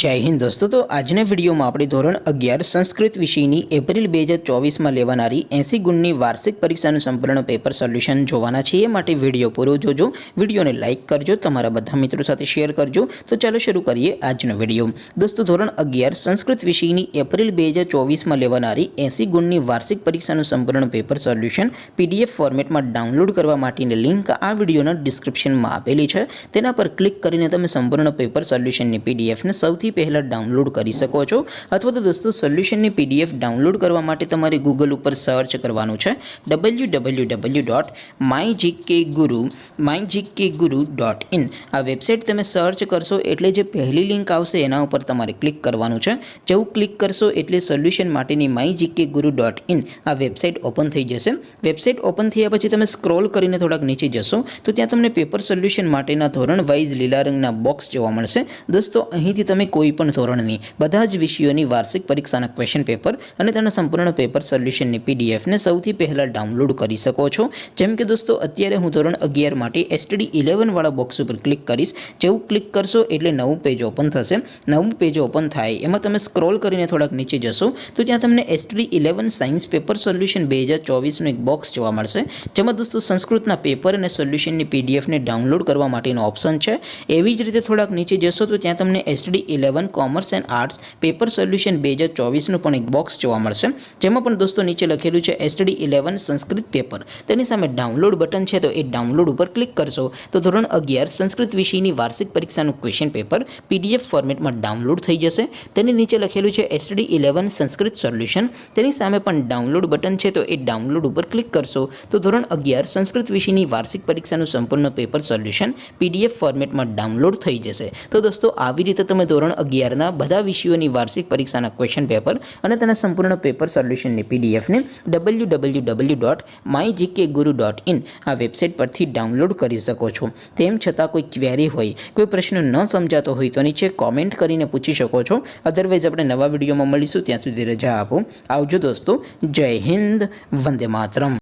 जय हिंद दोस्तों। तो આજના વિડીયોમાં આપણે ધોરણ 11 સંસ્કૃત વિષયની એપ્રિલ 2024માં લેવાનારી 80 ગુણની વાર્ષિક પરીક્ષાનું સંપૂર્ણ પેપર સોલ્યુશન જોવાના છે। એ માટે વિડીયો પૂરો જોજો, વિડીયોને લાઇક કરજો, તમારા બધા મિત્રો સાથે શેર કરજો। તો ચાલો શરૂ કરીએ આજનો વિડીયો। દોસ્તો ધોરણ 11 સંસ્કૃત વિષયની એપ્રિલ 2024માં લેવાનારી 80 ગુણની વાર્ષિક પરીક્ષાનું સંપૂર્ણ પેપર સોલ્યુશન પીડીએફ ફોર્મેટમાં ડાઉનલોડ કરવા માટેની લિંક આ વિડીયોના ડિસ્ક્રિપ્શનમાં આપેલી છે। તેના પર ક્લિક કરીને તમે સંપૂર્ણ પેપર સોલ્યુશનની પીડીએફને સૌથી પહેલા ડાઉનલોડ કરી શકો છો। અથવા તો દોસ્તો સોલ્યુશનની પીડીએફ ડાઉનલોડ કરવા માટે તમારે ગૂગલ ઉપર સર્ચ કરવાનું છે www.mygkguru.in। આ વેબસાઇટ તમે સર્ચ કરશો એટલે જે પહેલી લિંક આવશે એના ઉપર તમારે ક્લિક કરવાનું છે। જેવું ક્લિક કરશો એટલે સોલ્યુશન માટેની mygkguru.in આ વેબસાઇટ ઓપન થઈ જશે। વેબસાઇટ ઓપન થયા પછી તમે સ્ક્રોલ કરીને થોડાક નીચે જશો તો ત્યાં તમને પેપર સોલ્યુશન માટેના ધોરણ વાઇઝ લીલા રંગના બોક્સ જોવા મળશે। દોસ્તો અહીંથી તમે કોઈ પણ ધોરણની બધા જ વિષયોની વાર્ષિક પરીક્ષાના ક્વેશ્ચન પેપર અને તેના સંપૂર્ણ પેપર સોલ્યુશનની પીડીએફને સૌથી પહેલાં ડાઉનલોડ કરી શકો છો। જેમ કે દોસ્તો અત્યારે હું ધોરણ 11 માટે STD 11 વાળા બોક્સ ઉપર ક્લિક કરીશ। જેવું ક્લિક કરશો એટલે નવું પેજ ઓપન થશે। નવું પેજ ઓપન થાય એમાં તમે સ્ક્રોલ કરીને થોડાક નીચે જશો તો ત્યાં તમને STD 11 સાયન્સ પેપર સોલ્યુશન 2024નું એક બોક્સ જોવા મળશે, જેમાં દોસ્તો સંસ્કૃતના પેપર અને સોલ્યુશનની પીડીએફને ડાઉનલોડ કરવા માટેનો ઓપ્શન છે। એવી જ રીતે થોડાક નીચે જશો તો ત્યાં તમને STD 11 commerce and arts paper solution 2024નું પણ એક બોક્સ જોવા મળશે, જેમાં પણ દોસ્તો નીચે લખેલું છે STD 11 સંસ્કૃત પેપર। તેની સામે ડાઉનલોડ બટન છે તો એ ડાઉનલોડ ઉપર ક્લિક કરશો તો ધોરણ 11 સંસ્કૃત વિષયની વાર્ષિક પરીક્ષાનું ક્વેશ્ચન પેપર પીડીએફ ફોર્મેટમાં ડાઉનલોડ થઈ જશે। તેની નીચે લખેલું છે STD 11 સંસ્કૃત સોલ્યુશન। તેની સામે પણ ડાઉનલોડ બટન છે તો એ ડાઉનલોડ ઉપર ક્લિક કરશો તો ધોરણ 11 સંસ્કૃત વિષયની વાર્ષિક પરીક્ષાનું સંપૂર્ણ પેપર સોલ્યુશન પીડીએફ ફોર્મેટમાં ડાઉનલોડ થઈ જશે। તો દોસ્તો આવી રીતે તમે ધોરણ 11ના બધા વિષયોની વાર્ષિક પરીક્ષાના ક્વેશ્ચન પેપર અને તેના સંપૂર્ણ પેપર સોલ્યુશનની પીડીએફને www.mygkguru.in આ વેબસાઇટ પરથી ડાઉનલોડ કરી શકો છો। તેમ છતાં કોઈ ક્વેરી હોય, કોઈ પ્રશ્ન ન સમજાતો હોય તો નીચે કોમેન્ટ કરીને પૂછી શકો છો। અધરવાઇઝ આપણે નવા વિડીયોમાં મળીશું, ત્યાં સુધી રજા આપો। આવજો દોસ્તો। જય હિન્દ, વંદે માતરમ।